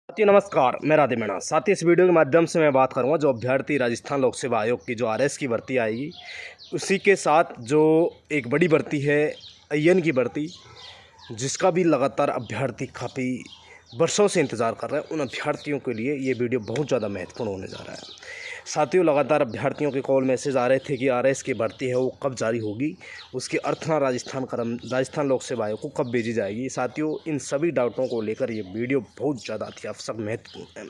साथियों नमस्कार, मैं राधे मीणा। साथ ही इस वीडियो के माध्यम से मैं बात करूंगा जो अभ्यर्थी राजस्थान लोक सेवा आयोग की जो आरएस की भर्ती आएगी, उसी के साथ जो एक बड़ी भर्ती है आईएएन की भर्ती, जिसका भी लगातार अभ्यर्थी काफ़ी वर्षों से इंतज़ार कर रहे हैं, उन अभ्यर्थियों के लिए ये वीडियो बहुत ज़्यादा महत्वपूर्ण होने जा रहा है। साथियों लगातार अभ्यर्थियों के कॉल मैसेज आ रहे थे कि आरएस की भर्ती है वो कब जारी होगी, उसकी अर्थना राजस्थान लोक सेवा आयोग को कब भेजी जाएगी। साथियों इन सभी डाउटों को लेकर ये वीडियो बहुत ज़्यादा अत्यावश्यक महत्वपूर्ण है।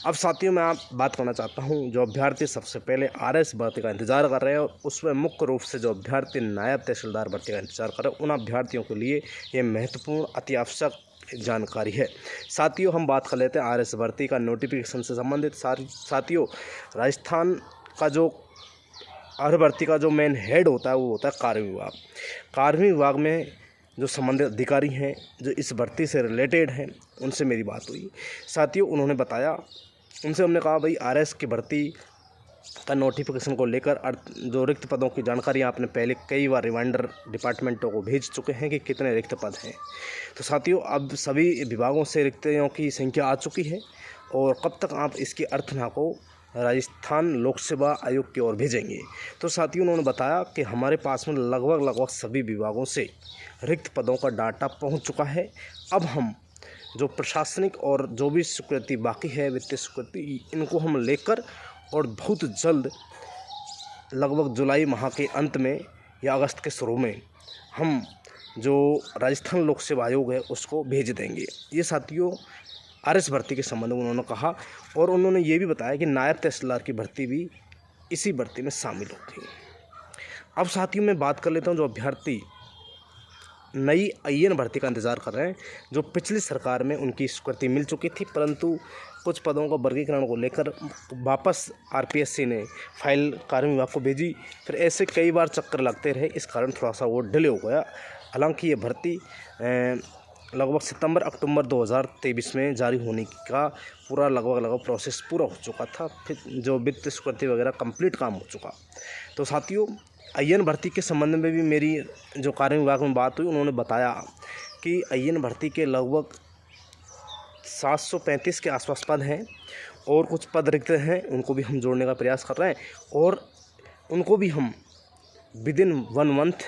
अब साथियों मैं आप बात करना चाहता हूं, जो अभ्यर्थी सबसे पहले आरएस भर्ती का इंतजार कर रहे हैं और उसमें मुख्य रूप से जो अभ्यर्थी नायब तहसीलदार भर्ती का इंतजार कर रहे हैं, उन अभ्यर्थियों के लिए ये महत्वपूर्ण अत्यावश्यक जानकारी है। साथियों हम बात कर लेते हैं आरएस भर्ती का नोटिफिकेशन से संबंधित। साथियों राजस्थान का जो हर भर्ती का जो मेन हेड होता है वो होता है कार्य विभाग। कार्य विभाग में जो संबंधित अधिकारी हैं जो इस भर्ती से रिलेटेड हैं, उनसे मेरी बात हुई। साथियों उन्होंने बताया, उनसे हमने कहा भाई आरएस की भर्ती का नोटिफिकेशन को लेकर जो रिक्त पदों की जानकारी आपने पहले कई बार रिमाइंडर डिपार्टमेंटों को भेज चुके हैं कि कितने रिक्त पद हैं। तो साथियों अब सभी विभागों से रिक्तियों की संख्या आ चुकी है और कब तक आप इसकी अर्थना को राजस्थान लोक सेवा आयोग की ओर भेजेंगे। तो साथियों उन्होंने बताया कि हमारे पास में लगभग सभी विभागों से रिक्त पदों का डाटा पहुंच चुका है। अब हम जो प्रशासनिक और जो भी स्वीकृति बाकी है, वित्तीय स्वीकृति, इनको हम लेकर और बहुत जल्द लगभग जुलाई माह के अंत में या अगस्त के शुरू में हम जो राजस्थान लोक सेवा आयोग है उसको भेज देंगे। ये साथियों आरएस भर्ती के संबंध में उन्होंने कहा और उन्होंने ये भी बताया कि नायब तहसीलदार की भर्ती भी इसी भर्ती में शामिल होगी। अब साथियों मैं बात कर लेता हूँ जो अभ्यर्थी नई आईएएन भर्ती का इंतज़ार कर रहे हैं, जो पिछली सरकार में उनकी स्वीकृति मिल चुकी थी, परंतु कुछ पदों का वर्गीकरण को लेकर वापस आरपीएससी ने फाइल कार्य विभाग को भेजी। फिर ऐसे कई बार चक्कर लगते रहे, इस कारण थोड़ा सा वो डिले हो गया। हालांकि ये भर्ती लगभग सितंबर अक्टूबर 2023 में जारी होने का पूरा लगभग प्रोसेस पूरा हो चुका था। फिर जो वित्त स्वीकृति वगैरह कंप्लीट काम हो चुका। तो साथियों आईएएन भर्ती के संबंध में भी मेरी जो कार्य विभाग में बात हुई, उन्होंने बताया कि आईएएन भर्ती के लगभग 735 के आसपास पद हैं और कुछ पद रिक्त हैं, उनको भी हम जोड़ने का प्रयास कर रहे हैं और उनको भी हम विदिन 1 मंथ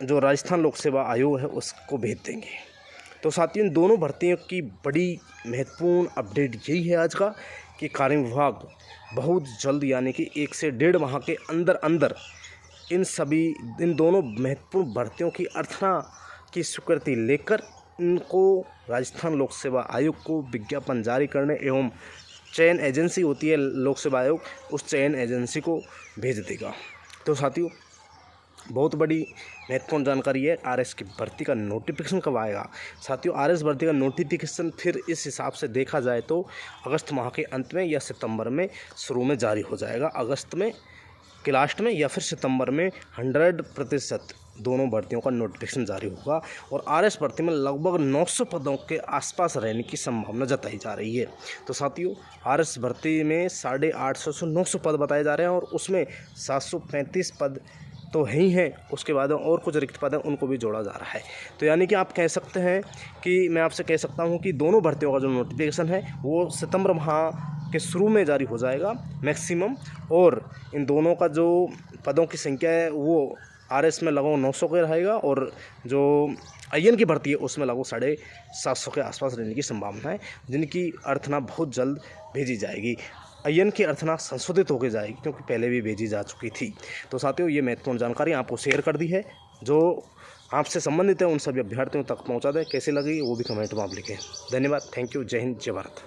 जो राजस्थान लोक सेवा आयोग है उसको भेज देंगे। तो साथियों इन दोनों भर्तियों की बड़ी महत्वपूर्ण अपडेट यही है आज का कि कार्य विभाग बहुत जल्द यानी कि 1 से 1.5 माह के अंदर इन दोनों महत्वपूर्ण भर्तियों की अर्थना की स्वीकृति लेकर इनको राजस्थान लोक सेवा आयोग को विज्ञापन जारी करने एवं चयन एजेंसी होती है लोक सेवा आयोग, उस चयन एजेंसी को भेज देगा। तो साथियों बहुत बड़ी महत्वपूर्ण जानकारी है। आरएस की भर्ती का नोटिफिकेशन कब आएगा? साथियों आरएस भर्ती का नोटिफिकेशन फिर इस हिसाब से देखा जाए तो अगस्त माह के अंत में या सितंबर में शुरू में जारी हो जाएगा। अगस्त में के लास्ट में या फिर सितंबर में 100% दोनों भर्तियों का नोटिफिकेशन जारी होगा और आरएस भर्ती में लगभग 900 पदों के आसपास रहने की संभावना जताई जा रही है। तो साथियों आरएस भर्ती में 850 से 900 पद बताए जा रहे हैं और उसमें 735 पद तो ही हैं, उसके बाद और कुछ रिक्त पद हैं उनको भी जोड़ा जा रहा है। तो यानी कि आप कह सकते हैं कि मैं आपसे कह सकता हूं कि दोनों भर्तियों का जो नोटिफिकेशन है वो सितंबर माह के शुरू में जारी हो जाएगा मैक्सिमम, और इन दोनों का जो पदों की संख्या है वो आरएस में लगभग 900 के रहेगा और जो आईएएन की भर्ती है उसमें लगभग 750 के आसपास रहने की संभावना है, जिनकी अर्थना बहुत जल्द भेजी जाएगी। आईएएन की अर्थना संशोधित होकर जाएगी क्योंकि पहले भी भेजी जा चुकी थी। तो साथियों ये महत्वपूर्ण जानकारी आपको शेयर कर दी है, जो आपसे संबंधित है उन सभी अभ्यर्थियों तक पहुंचा दें। कैसे लगी वो भी कमेंट में आप लिखें। धन्यवाद, थैंक यू, जय हिंद, जय भारत।